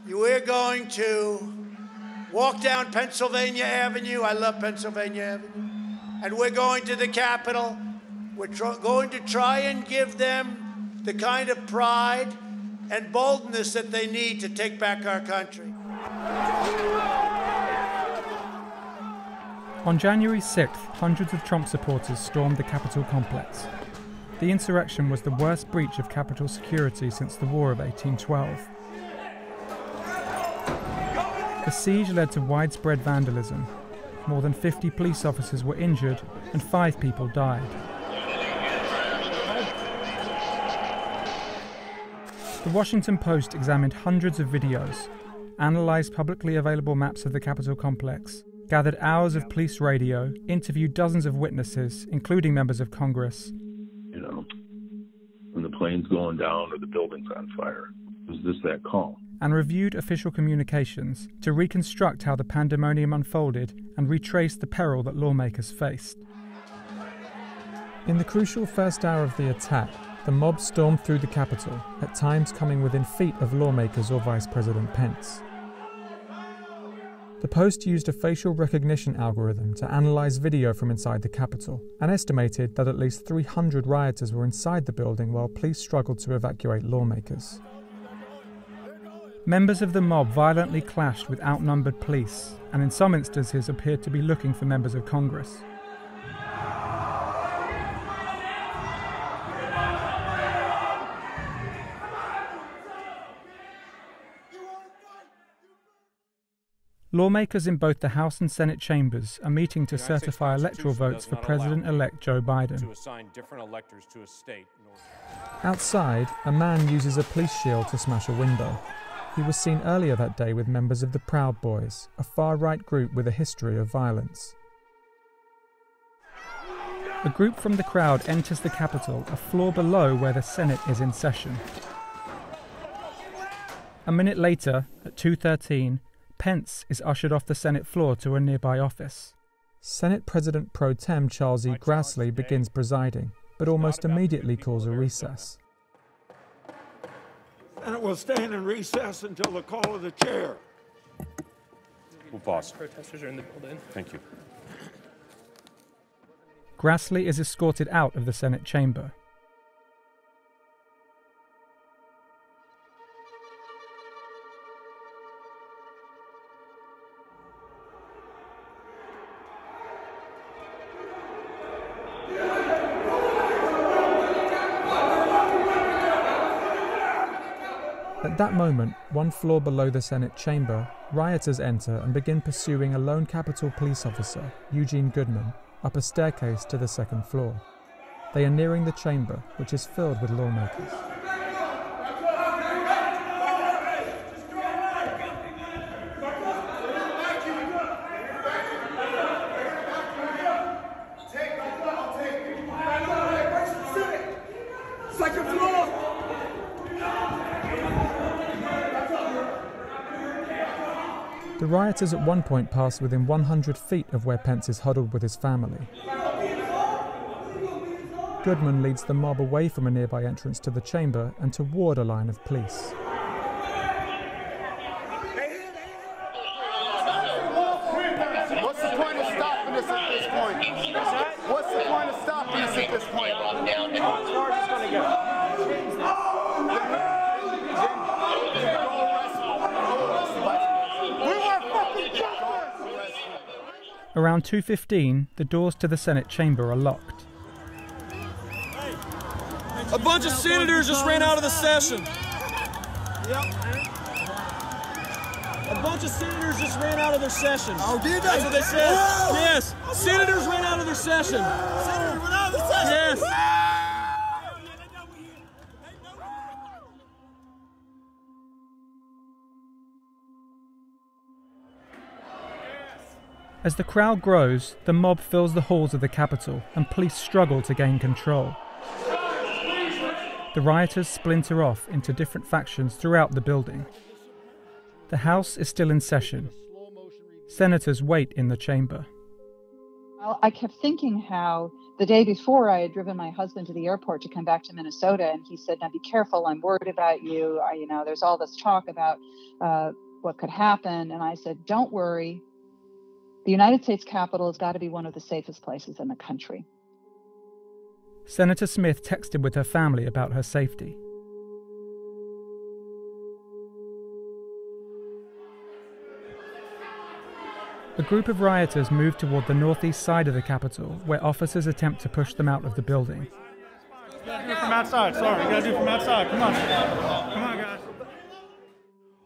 We're going to walk down Pennsylvania Avenue. I love Pennsylvania Avenue. And we're going to the Capitol. We're going to try and give them the kind of pride and boldness that they need to take back our country. On January 6th, hundreds of Trump supporters stormed the Capitol complex. The insurrection was the worst breach of Capitol security since the War of 1812. The siege led to widespread vandalism. More than 50 police officers were injured and 5 people died. The Washington Post examined hundreds of videos, analysed publicly available maps of the Capitol complex, gathered hours of police radio, interviewed dozens of witnesses, including members of Congress. You know, when the plane's going down or the building's on fire, was this that calm? And reviewed official communications to reconstruct how the pandemonium unfolded and retrace the peril that lawmakers faced. In the crucial first hour of the attack, the mob stormed through the Capitol, at times coming within feet of lawmakers or Vice President Pence. The Post used a facial recognition algorithm to analyse video from inside the Capitol and estimated that at least 300 rioters were inside the building while police struggled to evacuate lawmakers. Members of the mob violently clashed with outnumbered police and in some instances appeared to be looking for members of Congress. Lawmakers in both the House and Senate chambers are meeting to certify electoral votes for President-elect Joe Biden. Outside, a man uses a police shield to smash a window. He was seen earlier that day with members of the Proud Boys, a far-right group with a history of violence. A group from the crowd enters the Capitol, a floor below where the Senate is in session. A minute later, at 2:13, Pence is ushered off the Senate floor to a nearby office. Senate President Pro Tem Charles E. Grassley begins presiding, but almost immediately calls a recess. And it will stand in recess until the call of the chair. We'll pause. Protesters are in the building. Thank you. Grassley is escorted out of the Senate chamber. At that moment, one floor below the Senate chamber, rioters enter and begin pursuing a lone Capitol police officer, Eugene Goodman, up a staircase to the second floor. They are nearing the chamber, which is filled with lawmakers. The rioters at one point pass within 100 feet of where Pence is huddled with his family. Goodman leads the mob away from a nearby entrance to the chamber and toward a line of police. What's the point of stopping us at this point? What's the point of stopping us at this point? Around 2:15, the doors to the Senate chamber are locked. A bunch of senators just ran out of the session. A bunch of senators just ran out of their session. Oh, did they? That's what they said. Whoa! Yes. Senators ran out of their session. Senators ran out of the session. Yes. As the crowd grows, the mob fills the halls of the Capitol and police struggle to gain control. The rioters splinter off into different factions throughout the building. The House is still in session. Senators wait in the chamber. Well, I kept thinking how the day before I had driven my husband to the airport to come back to Minnesota, and he said, "Now be careful, I'm worried about you. There's all this talk about what could happen." And I said, "Don't worry. The United States Capitol has got to be one of the safest places in the country." Senator Smith texted with her family about her safety. A group of rioters moved toward the northeast side of the Capitol, where officers attempt to push them out of the building. Do it from outside, sorry. You gotta do it from outside. Come on. Come on, guys.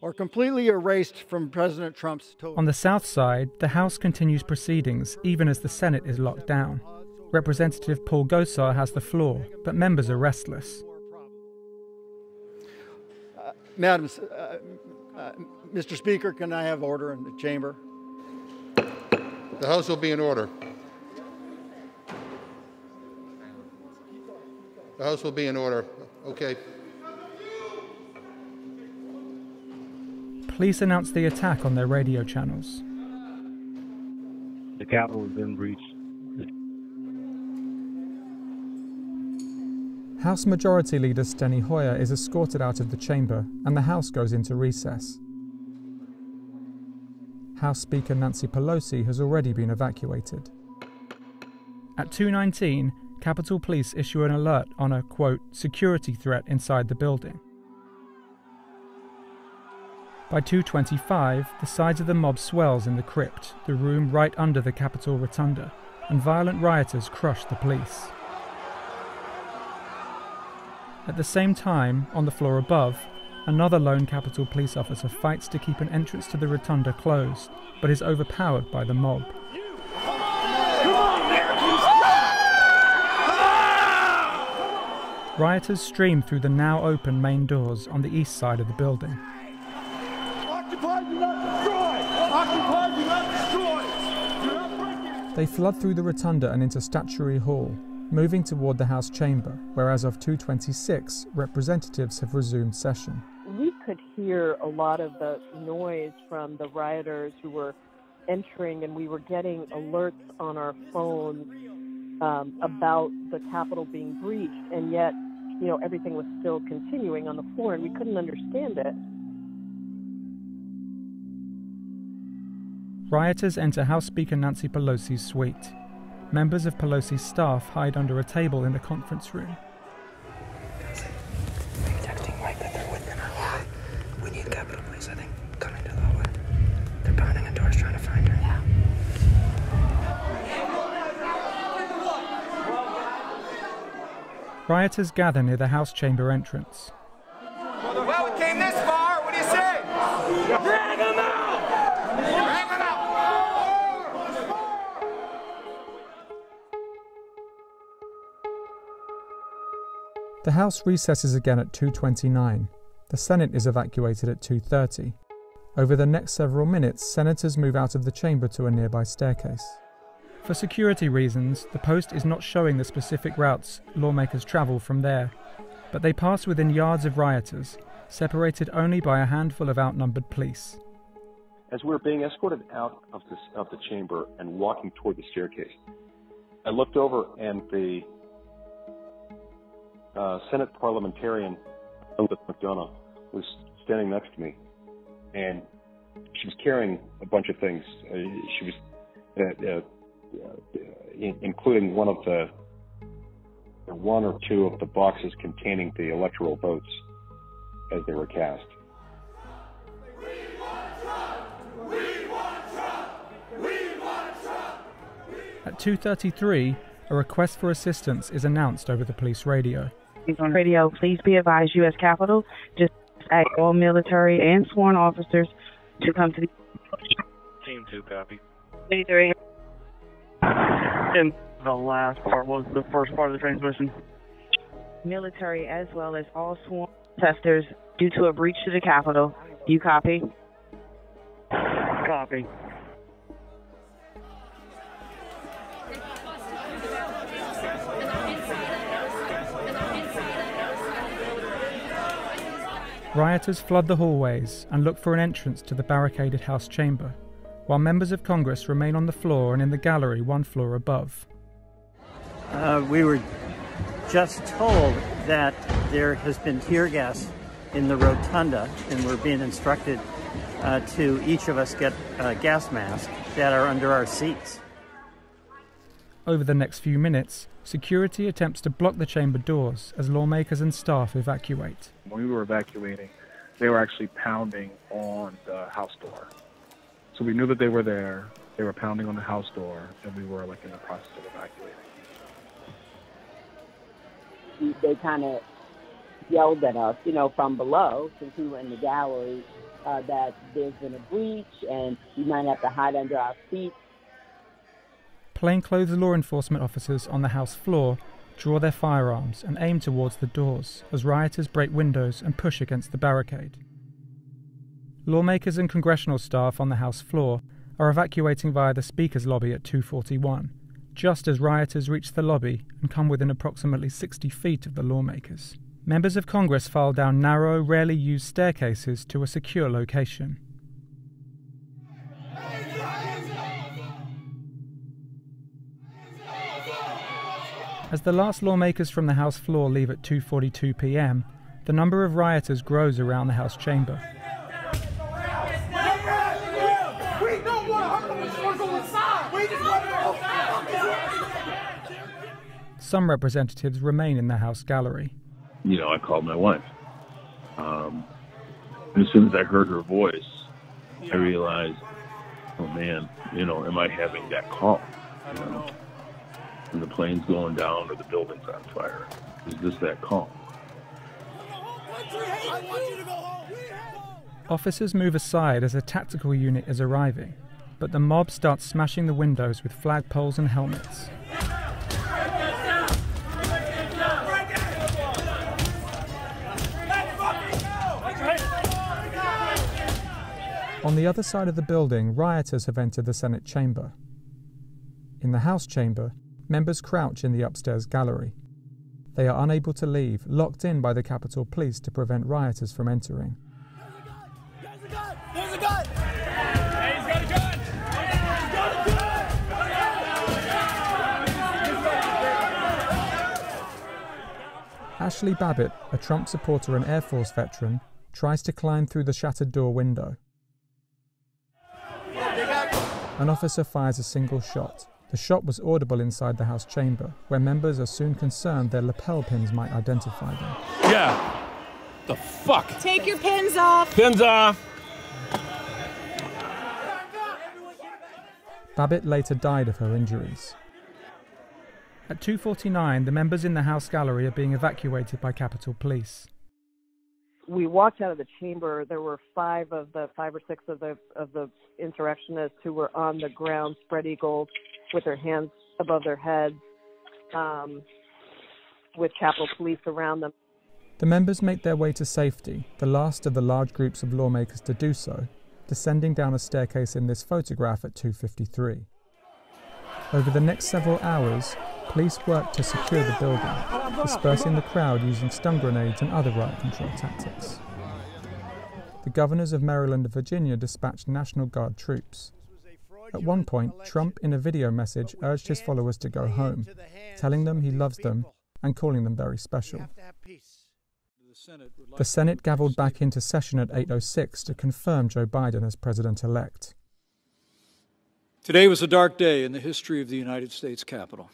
Or completely erased from President Trump's total. On the south side, the House continues proceedings, even as the Senate is locked down. Representative Paul Gosar has the floor, but members are restless. Madam, Mr. Speaker, can I have order in the chamber? The House will be in order. The House will be in order. Okay. Police announced the attack on their radio channels. The Capitol has been breached. House Majority Leader Steny Hoyer is escorted out of the chamber, and the House goes into recess. House Speaker Nancy Pelosi has already been evacuated. At 2:19, Capitol Police issue an alert on a, quote, security threat inside the building. By 2:25, the size of the mob swells in the crypt, the room right under the Capitol rotunda, and violent rioters crush the police. At the same time, on the floor above, another lone Capitol Police officer fights to keep an entrance to the rotunda closed, but is overpowered by the mob. Rioters stream through the now open main doors on the east side of the building. Occupy, do not destroy! Occupy, do not destroy! Do not break it! They flood through the rotunda and into Statuary Hall, moving toward the House chamber, where as of 2:26, representatives have resumed session. We could hear a lot of the noise from the rioters who were entering, and we were getting alerts on our phones about the Capitol being breached, and yet, everything was still continuing on the floor, and we couldn't understand it. Rioters enter House Speaker Nancy Pelosi's suite. Members of Pelosi's staff hide under a table in the conference room. Texting Mike that they're within her hallway. We need Capitol Police, I think, coming to the hallway. They're pounding on doors trying to find her. Yeah. Rioters gather near the House chamber entrance. Well, we came this far. What do you say? Drag them out! Drag them out! The House recesses again at 2:29. The Senate is evacuated at 2:30. Over the next several minutes, senators move out of the chamber to a nearby staircase. For security reasons, the post is not showing the specific routes lawmakers travel from there, but they pass within yards of rioters, separated only by a handful of outnumbered police. As we were being escorted out of the chamber and walking toward the staircase, I looked over and the Senate parliamentarian, Elizabeth McDonough, was standing next to me, and she was carrying a bunch of things. She was including one or two of the boxes containing the electoral votes as they were cast. At 2:33, a request for assistance is announced over the police radio. On radio, please be advised, U.S. Capitol just asked all military and sworn officers to come to the... Team 2, copy. 83. And the last part was the first part of the transmission. Military as well as all sworn protesters due to a breach to the Capitol. You copy? Copy. Rioters flood the hallways and look for an entrance to the barricaded House chamber, while members of Congress remain on the floor and in the gallery 1 floor above. We were just told that there has been tear gas in the rotunda, and we're being instructed to each of us get gas masks that are under our seats. Over the next few minutes, security attempts to block the chamber doors as lawmakers and staff evacuate. When we were evacuating, they were actually pounding on the House door. So we knew that they were there, they were pounding on the House door, and we were in the process of evacuating. They kind of yelled at us, from below, since we were in the gallery, that there's been a breach and we might have to hide under our seats. Plainclothes law enforcement officers on the House floor draw their firearms and aim towards the doors as rioters break windows and push against the barricade. Lawmakers and congressional staff on the House floor are evacuating via the Speaker's lobby at 241, just as rioters reach the lobby and come within approximately 60 feet of the lawmakers. Members of Congress file down narrow, rarely used staircases to a secure location. As the last lawmakers from the House floor leave at 2:42 p.m., the number of rioters grows around the House chamber. Some representatives remain in the House gallery. I called my wife. And as soon as I heard her voice, I realized, oh man, am I having that call? When the plane's going down or the building's on fire. Is this that call? Officers move aside as a tactical unit is arriving, but the mob starts smashing the windows with flagpoles and helmets. On the other side of the building, rioters have entered the Senate chamber. In the House chamber, members crouch in the upstairs gallery. They are unable to leave, locked in by the Capitol Police to prevent rioters from entering. There's a gun! There's a gun! Hey, he's got a gun! He's got a gun! Ashley Babbitt, a Trump supporter and Air Force veteran, tries to climb through the shattered door window. An officer fires a single shot. The shot was audible inside the House chamber, where members are soon concerned their lapel pins might identify them. Yeah. The fuck? Take your pins off. Pins off. Babbitt later died of her injuries. At 2:49, the members in the House gallery are being evacuated by Capitol Police. We walked out of the chamber. There were 5 or 6 of the insurrectionists who were on the ground, spread eagle, with their hands above their heads, with Capitol Police around them. The members make their way to safety, the last of the large groups of lawmakers to do so, descending down a staircase in this photograph at 2:53. Over the next several hours, police work to secure the building, dispersing the crowd using stun grenades and other riot control tactics. The governors of Maryland and Virginia dispatched National Guard troops. At one point, Trump, in a video message, urged his followers to go home, telling them he loves them and calling them very special. The Senate gavelled back into session at 8:06 to confirm Joe Biden as president-elect. Today was a dark day in the history of the United States Capitol.